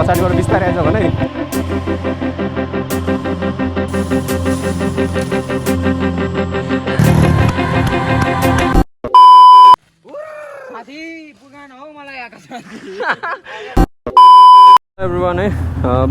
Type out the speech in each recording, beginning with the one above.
पछाडिबाट बिस्तारै आइज भने एभ्रिवान है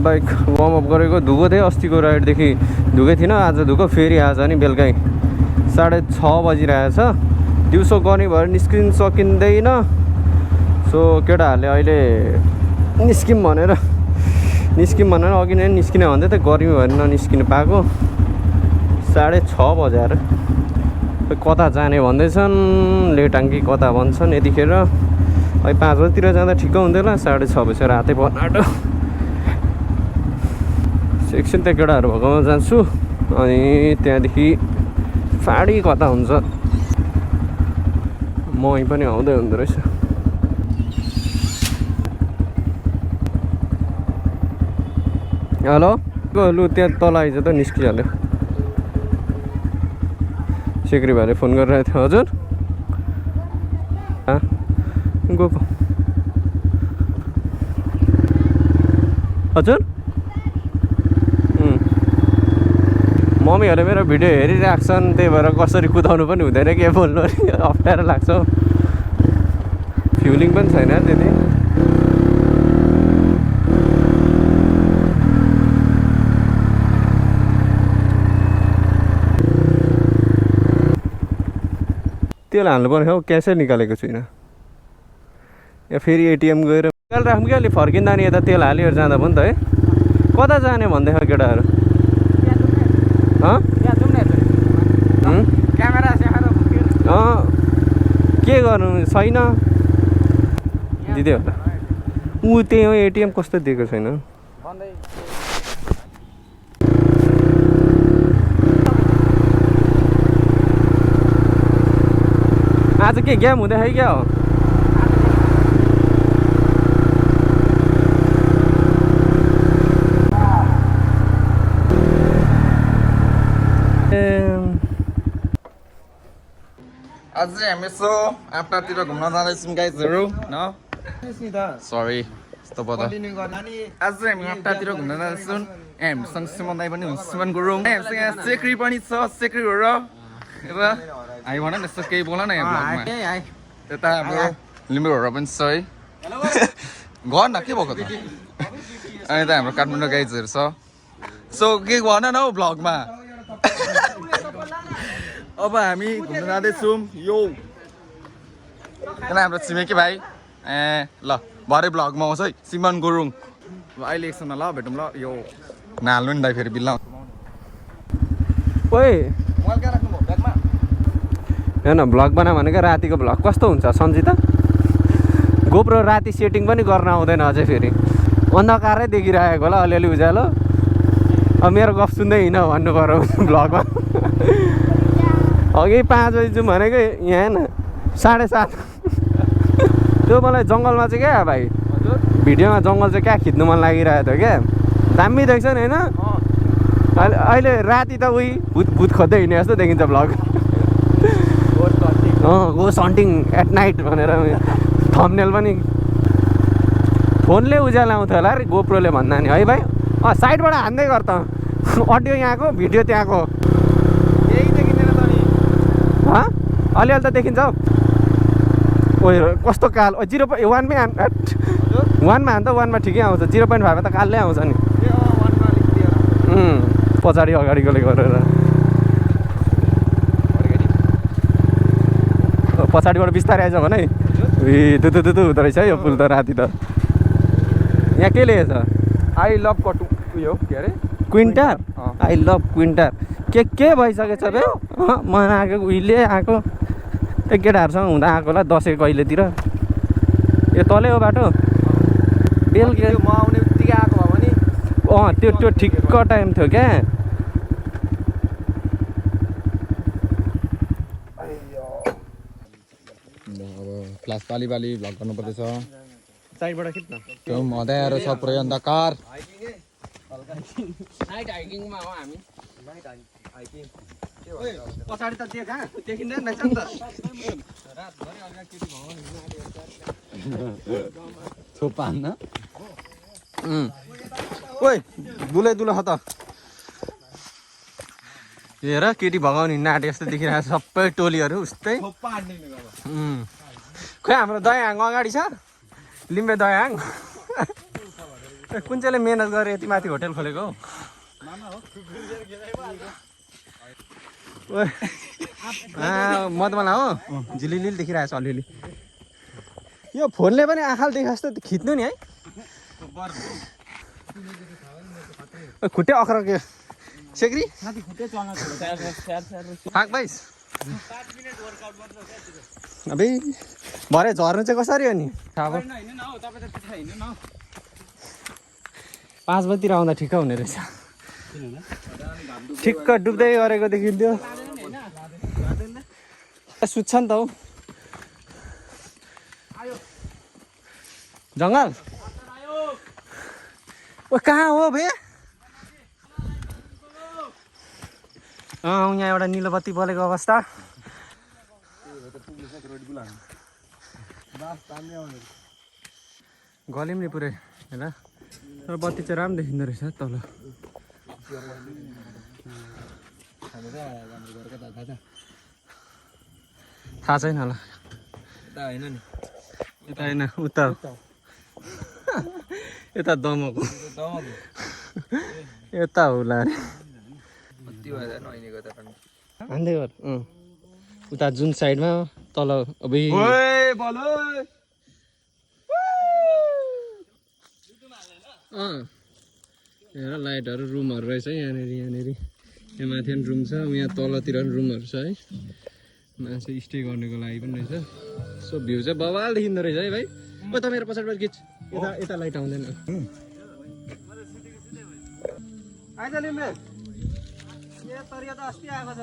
बाइक वार्मअप गरेको धुको थिएँ अस्तिको राइडदेखि धुकै थिइनँ आज धुको फेरि आज नि बेलुकै 6:30 बजिरहेछ दिउँसो गर्ने भएर निस्किन सकिँदैन सो केटाहरूले अहिले निस्किम भनेर अघि नै निस्किने भन्दै थियो गर्मी भएर ननिस्किनु पाएको 6:30 बजाएर कता जाने भन्दैछन् लेटाङ्की कता भन्छन् यतिखेर अहिले 5 बजीतिर जाँदा ठिक्क हुन्थ्यो होला 6:30 बजी रातै बनाटो एकछिन त्यहाँ केटाहरू भएकोमा जान्छु अनि त्यहाँदेखि फाडी कता हुन्छ मही पनि आउँदै हुँदो रहेछ हेलो लु त्यहाँ तल आइज त निस्किहाल्यो सेक्री भाइले फोन गरिरहेको थियो हजुर गएको हजुर मम्मीहरूले मेरो भिडियो हेरिराख्छन् त्यही भएर कसरी कुदाउनु पनि हुँदैन के बोल्नु अप्ठ्यारो लाग्छ फ्युलिङ पनि छैन त्यति तेल हाल्नु पर्ने हौ क्यासै निकालेको छुइनँ या फेरि एटिएम गएर निकाल राख्नु कि अलि फर्किँदा नि यता तेल हालिएर जाँदा पनि त है कता जाने भन्दैछ केटाहरू के गर्नु छैन दिदी होला ऊ त्यही हो एटिएम कस्तो दिएको छैन आज के गेम हुँदैछ क्या हो आज चाहिँ हामी यसो आफ्टातिर घुम्न जाँदैछौँ गाइजहरू न सरी यस्तो पता आज चाहिँ हामी आफ्टातिर घुम्न जाँदैछौँ हामीसँग सुमन दाई पनि हुन्छ सुमन गुरुङ हामीसँग यहाँ सेक्री पनि छ सेक्री हो र आइ भन न यस्तो केही बोल न यहाँ ब्लगमा त्यता हाम्रो लिम्बूहरू पनि छ है गर न के भएको त अनि त हाम्रो काठमाडौँ गाइजहरू छ सो के भन न हौ ब्लगमा अब हामी घुम्न जाँदैछौँ यो हाम्रो छिमेकी भाइ ल भरे ब्लगमा आउँछ है सिमन गुरुङ अहिले एकछिनमा ल भेटौँ ल यो नहाल्नु नि दाइ फेरि बिल्ला ओइ हेर्न भ्लग बना भनेको रातिको भ्लग कस्तो हुन्छ सम्झि त गोप्रो राति सेटिङ पनि गर्न आउँदैन अझै फेरि अन्धकारै देखिरहेको होला अलिअलि उज्यालो अब मेरो गफ सुन्दै हिँड भन्नु पर्यो भ्लगमा अघि 5 बजी जाउँ भनेको यहाँ हेर्न 7:30 त्यो मलाई जङ्गलमा चाहिँ क्या भाइ भिडियोमा जङ्गल चाहिँ क्या खिच्नु मन लागिरहेको थियो क्या दामी देख्छ नि होइन अहिले राति त उही भूत खोज्दै हिँड्ने जस्तो देखिन्छ vlog ghost hunting at night भनेर थम्बनेल पनि फोनले उज्यालो आउँथ्यो होला रे गोप्रोले भन्दा नि है भाइ साइडबाट हान्दै गर त अडियो यहाँको भिडियो त्यहाँको यही देखिँदैन त नि अलिअलि त देखिन्छ हौ ओ कस्तो काल 0.1मै वानमा हान्दा 1मा ठिकै आउँछ 0.5मा त कालले आउँछ नि पछाडि अगाडिकोले गरेर पछाडिबाट बिस्तारै आइज भने दुधु हुँदो रहेछ है यो पुल त राति त यहाँ के लेखेछ आई लभ कटु उयो के अरे क्विन्टार आई लभ क्विन्टार के भइसकेछ बे मन आएको उहिले आएको त्यो केटाहरूसँग हुँदा आएको होला दसैँ कहिलेतिर यो तलै हो बाटो बेलुका म आउने बित्तिकै आएको भयो भने त्यो ठिक्क टाइम थियो क्या फ्ल्यास पाली भ्लग गर्नु पर्दैछ साइडबाट खिच्न त्यो अँध्यारो छ पुरै अन्धकार नाइट हाइकिङमा हो हामी नाइट हाइकिङ पछाडि त देखिँदैन रहेछ नि त रातभरि अलिकति भवन थोपा हान्न ओइ दुलै दुलो हत हेर केटी भगाउने नाट यस्तो देखिरहेको छ सबै टोलीहरू उस्तै खोइ हाम्रो दयाहाङ अगाडि छ लिम्बे दयाहाङ कुन चाहिँले मेहनत गरेर यति माथि होटेल खोलेको हौ मदमला हो झिलिलिल देखिरहेको छ अलिअलि यो फोनले पनि आँखाले देखाएको जस्तो खिच्नु नि है खुट्टे अख्र के सेक्री फाक भाइस अबे भरे झर्नु चाहिँ कसरी हो नि 5 बजीतिर आउँदा ठिक्क हुने रहेछ ठिक्क डुब्दै गरेको देखिन्थ्यो सुत्छ नि त हौ जङ्गल ओ कहाँ हो भे यहाँ एउटा निलो बत्ती बलेको अवस्था गल्यौँ नि पुरै होइन तर बत्ती चाहिँ राम्रो देखिँदो रहेछ तल थाहा छैन होला यता होइन उता यता दमको यता होला अरे हान्दै गर उता जुन साइडमा तल अब हेर लाइटहरू रुमहरू रहेछ यहाँनिर यहाँ माथि पनि रुम छ यहाँ तलतिर पनि रुमहरू छ है मान्छे स्टे गर्नुको लागि पनि रहेछ सो भ्यू चाहिँ बवाल देखिँदो रहेछ है भाइ ओ त मेरो पछाडिबाट खिच यता लाइट आउँदैन आइज लिम्बे तरिया त अस्ति आएको छ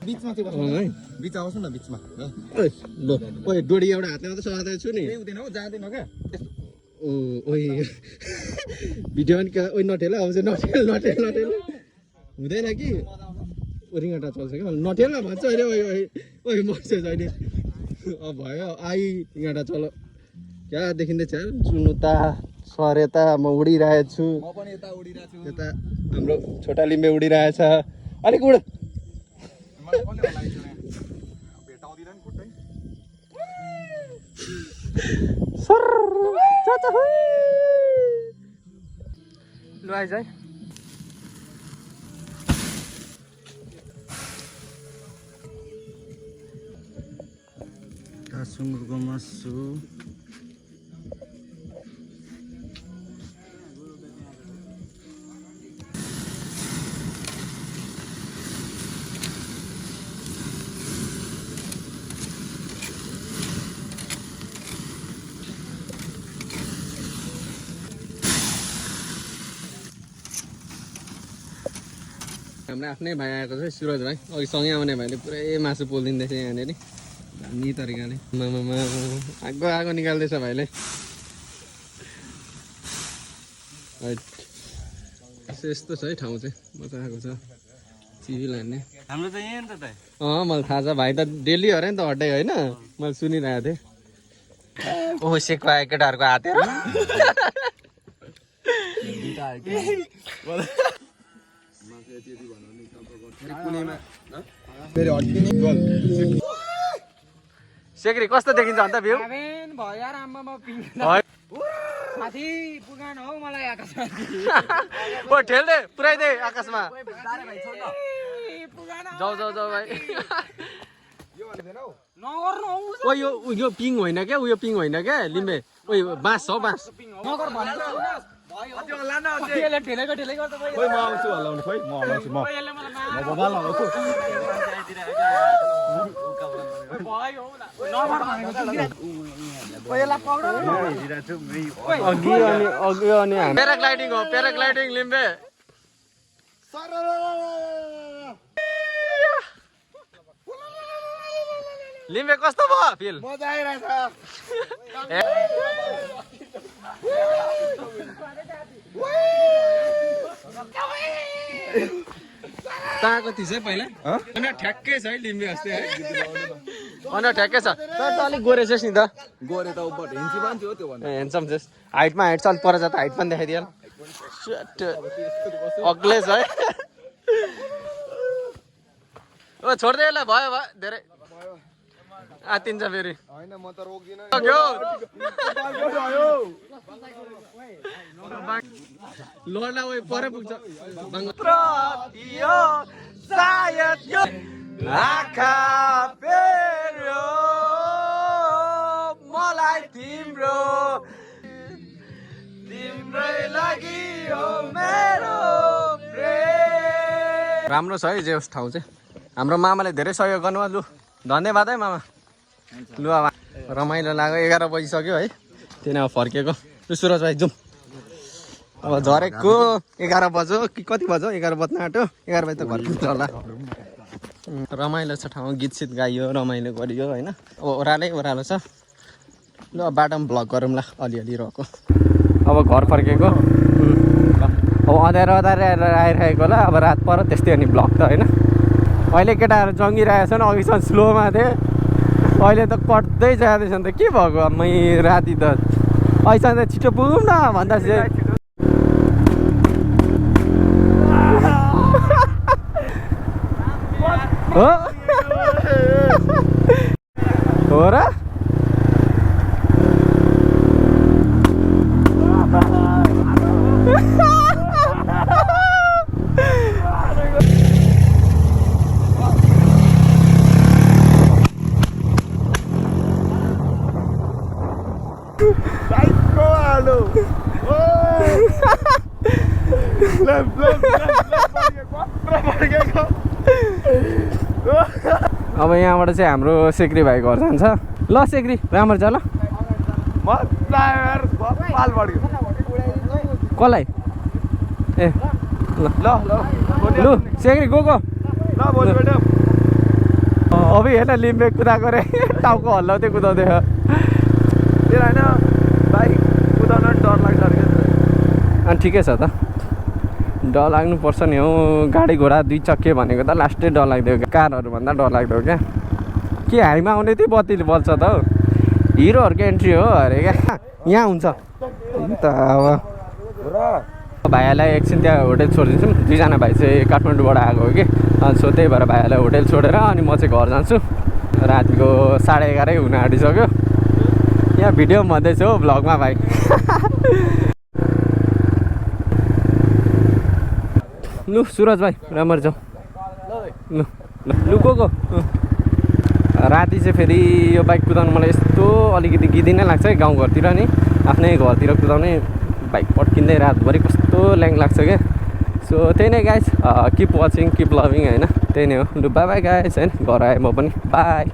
बिचमा चाहिँ बस्नु है बिच आउँछु न बिचमा ल ओइ डोरी एउटा हातले मात्रै समातेको छु नि हुँदैन हौ जाँदैन क्या ओइ भिडियो पनि ओइ नठेल आउँछ नठेल हुँदैन कि रिङ्गटा चल्छ क्या नठेल भन्छ अहिले ओइ मर्छ अहिले अब भयो आई रिङ्गटा चलो क्या देखिँदैछ जुन उता सर यता म उडिरहेको छु यता हाम्रो छोटा लिम्बे उडिरहेछ अलिक उड ल आइज है सुँगुरको मासु हाम्रो आफ्नै भाइ आएको छ सुरज भाइ अघि सँगै आउने भाइले पुरै मासु पोलिदिँदैछ यहाँनिर नि तरिकाले आगो निकाल्दैछ भाइले यस्तो छ है ठाउँ चाहिँ मजाको छ चिबी लाने हाम्रो त यहाँ नि त मलाई थाहा छ भाइ त डेली अरे नि त हड्डै होइन मैले सुनिरहेको थिएँ ओहो सेको आयो केटाहरूको हातेर सेक्री कस्तो देखिन्छ अन्त भ्यू ओ ठेल्दे पुऱ्याइदे आकाशमा जाऊ भाइ ओ यो पिङ होइन क्या उयो पिङ होइन क्या लिम्बे ओ बाँस हो बाँस प्याराग्लाइडिङ हो प्याराग्लाइडिङ लिम्बे लिम्बे कस्तो भयो फिल मजा आइरहेछ कति छ पहिला ठ्याक्कै छ है लिम्बे अस्ति है अनि ठ्याक्कै छ तर त अलिक गोरे छस् नि त गोरे त उबाट हिन्ची मान्छे हो त्यो भन्दा ह्यान्डसम छस् हाइटमा हाइट छ अलिक पर जा त हाइट पनि देखाइदियो अग्लै छ है ओ छोड्दै यसलाई भयो भयो धेरै आतिन्छ फेरि होइन म त रोक्दिन लड्ला उयो परै पुग्छ सायद यो आँखा फेर्यो मलाई तिम्रो तिम्रै लागि हो मेरो प्रेम राम्रो छ है जे होस् ठाउँ चाहिँ हाम्रो मामाले धेरै सहयोग गर्नुभयो लु धन्यवाद है मामा लु अब रमाइलो लाग्यो 11 बजिसक्यो है त्यही अब फर्केको लु सुरज भाइ जाउँ अब झरेको 11 बज्यो कि कति बज्यो 11 बज्न आँट्यो 11 बजी त घर पुग्छ होला रमाइलो छ ठाउँ गीतसित गाइयो रमाइलो गरियो होइन अब ओह्रालो छ लु अब बाटोमा भ्लग गरौँ ल अलिअलि रहेको अब घर फर्केको अब अँध्यारो आइरहेको होला अब रात पर त्यस्तै अनि भ्लग त होइन अहिले केटाहरू जङ्गिरहेको छन् अघिसम्म स्लोमा थिएँ अहिले त कट्दै जाँदैछ नि त के भएको मै राति त अहिलेसम्म त छिटो पुगौँ न भन्दा चाहिँ हो र अब यहाँबाट चाहिँ हाम्रो सेक्री भाइ घर जान्छ ल सेक्री राम्रो छ ल कसलाई ए ल लु सेक्री गएको अब हेर्न लिम्बे कुदाएको रे टाउको हल्लाउँदै कुदाउँदै अनि ठिकै छ त डर लाग्नुपर्छ नि हौ गाडी घोडा 2 चक्के भनेको त लास्टै डर लाग्थ्यो कारहरूभन्दा डर लाग्थ्यो क्या के हाइमा आउने थियो बत्तीले बल्छ त हौ हिरोहरूको एन्ट्री हो अरे क्या यहाँ हुन्छ त अब भाइहरूलाई एकछिन त्यहाँ होटेल छोडिदिन्छौँ 2 जना भाइ चाहिँ काठमाडौँबाट आएको हो कि अनि सो त्यही भएर भाइहरूलाई होटेल छोडेर अनि म चाहिँ घर जान्छु रातिको 11:30 हुन आँटिसक्यो यहाँ भिडियो पनि भन्दैछु हो भ्लगमा भाइ लु सुरज भाइ राम्रो जाउँ लु लु को राति चाहिँ फेरि यो बाइक कुदाउनु मलाई यस्तो अलिकति गिदी नै लाग्छ है गाउँघरतिर नि आफ्नै घरतिर कुदाउने बाइक पड्किँदै रातभरि कस्तो ल्याङ लाग्छ क्या सो त्यही नै guys keep watching keep loving होइन त्यही नै हो लु बाई बाई गाइज होइन घर आएँ म पनि बाई